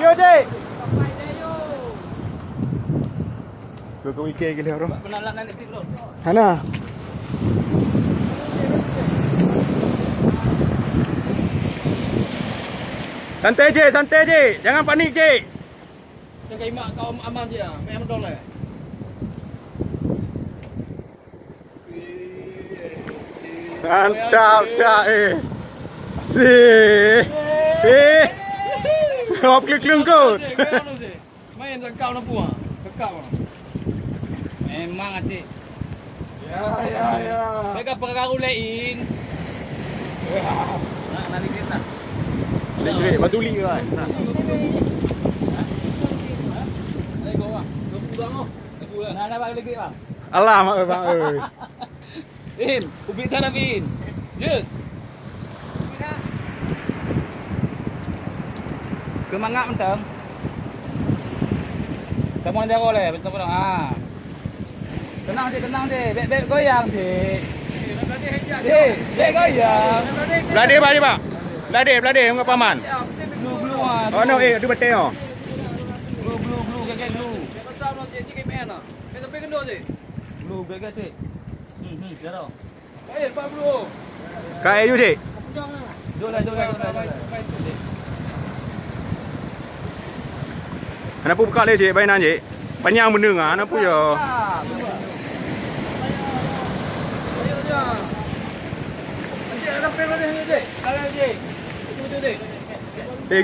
Dia cik. Kau ikan ke lihat orang? Penalan nanti dulu. Hana. Santai je. Jangan panik je. Jaga imak kau aman je. Memang dong lah. Mantap dah Si. Hop kelung kot. Main kau nak buang. Kekak. Memang cik. Ya. Mereka perkara ulein. Nak nanti kita. Lek batu li kan. Ayo go ah. Go pulang oh. Nak bagi lagi bang. Alah mak bang oi. Bin, ubi tanah bin. Je. Kemangak mentang. Kamu ada boleh, betul betul. Ah. Tenang je. Beb goyang je. Beb goyang. Belade pak. Belade enggak paman. Blue ah. Oh no tu betul oh. Blue gagak blue. Pasal nak je KPN ah. Kita pergi gendut je. Blue gagak cik. Jaro. Pak blue. Kai ju cik. Jom. Anak pu buka le cik, bainan cik. Panjang benda ngah anak pu yo.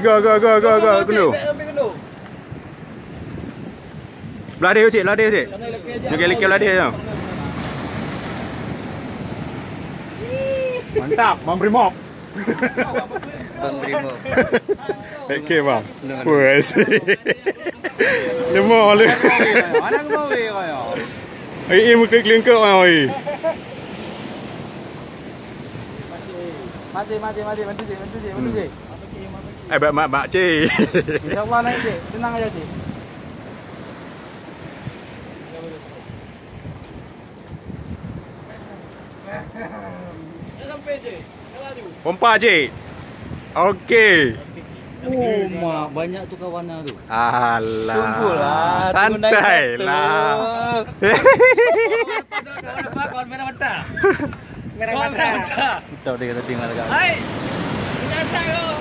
Go. Kenu. Belade cik. Leke belade je. Mantap, Bang Brimob. Okey bang. Puas. Lemah le. Mana kau mau kaya? Ai muka kelengkap oi. Mati je. Mak cik. InsyaAllah naik je. Tenang aja cik. Sampai je. Pompa cik. Okey. Oh, mak banyak tu kawannya tu. Alah. Tunggulah. Santai lah. Kawan merah mata. Merah mata. Tahu dia kata tinggal kan. Hai. Kenapa kau?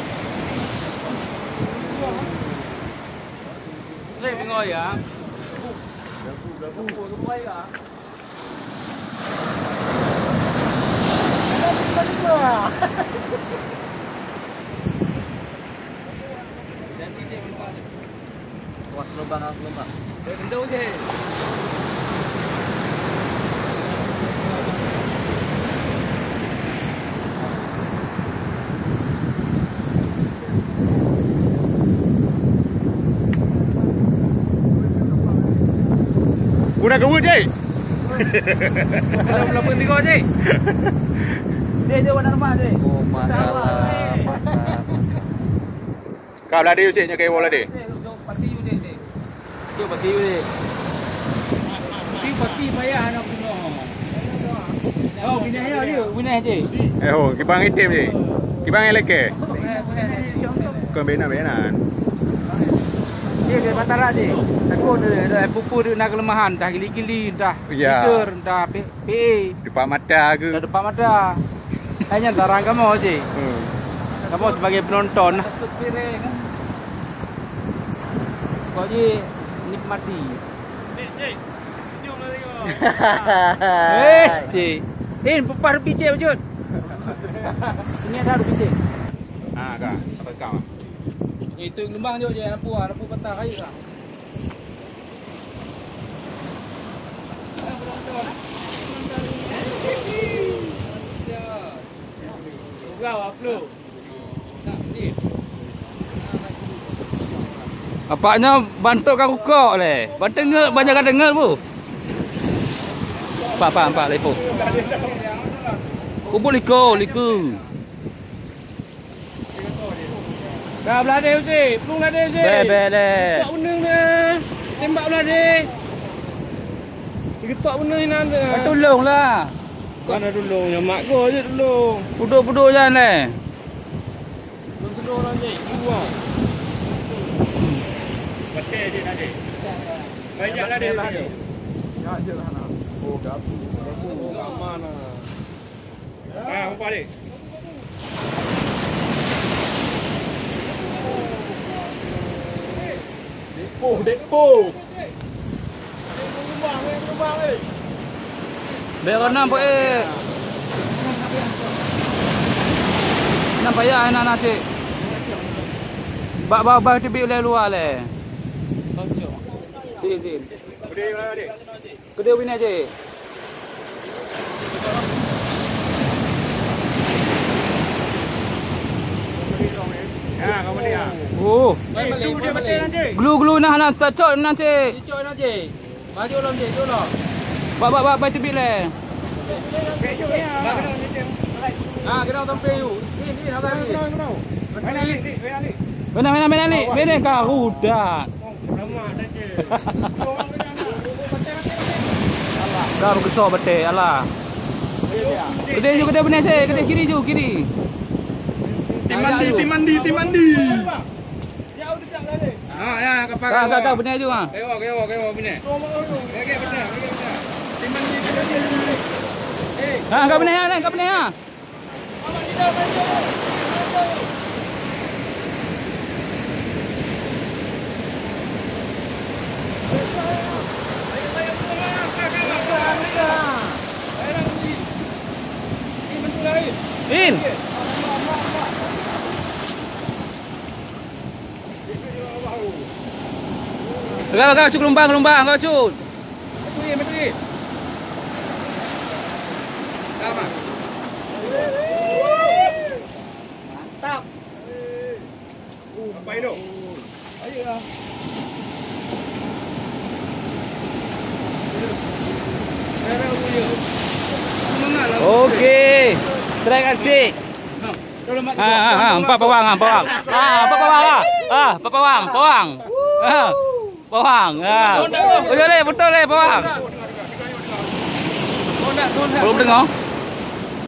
Saya bingung ya. Berapa ya? Kuat lubang. Benda je. Una kau cik. Belum tiga cik. Dia warna rumah cik. Oh, masalah. Kau belade cik nya kai bola de. Pati you cik. Cik pati you cik. Pati payah nak bunuh. Oh, binahnya dia. Binah cik. Oh, kibang item cik. Kibang leke. Kau benar. Dia batara je. Takut dia pupu dia nak kelemahan dah gili-gili dah. Ya. Tidur dah PE. Depan mata ke? Dah depan mata. Hanya darang kamu je. Kamu sebagai penonton. Kau je nikmati. Cik. Senyum lagi kau. Cik. Pepah picit wujud. Ini ada picit. Kak. Apa kau? Itu lembang je lampu patah kayu lah. Apaknya bantuk kau kok le. Bantuk banyak kan dengar bu. Pak lepo. Kumpul liku. Dah belade usik, pelung belade usik. Bele. Ketok unang dia. Tembak belade. Ketok unang ni nanda. Tolonglah. Mana tolongnya mak kau je tolong. Puduk-puduk jangan le. orang je. Buang. Betul je tadi. Banyaklah dia tadi. Ya je lah. Oh, gabu. Aman lah. Umpan dia. Depo. Biar nampak nampak ya anak-anak cik. Bak tibik oleh luar le. Sin. Gede mana dia? Kedua bini cik. Ya, kamu dia. Oh, Dia betul nanti. glue nak cocok nak cik. Cicok nanti. Maju orang je, jom lah. Bak tibik le. Kena tampil tu. Ini nak lari. Mana kau dah. Dah besar betul alah. Gede juga gede benar saya, gede kiri ju kiri. Tim mandi. Ya, kapal. Kau benar ju ah. Kewa benar. Okey benar. Tim mandi. Kau benar ah. In. Kau cuk lumbang kau cuk. Betul. Sama. Mantap. Apa itu? Ayo lah. Okey. Try kan cik. Empat pawang. Pawang. Betul le pawang. Belum dengar.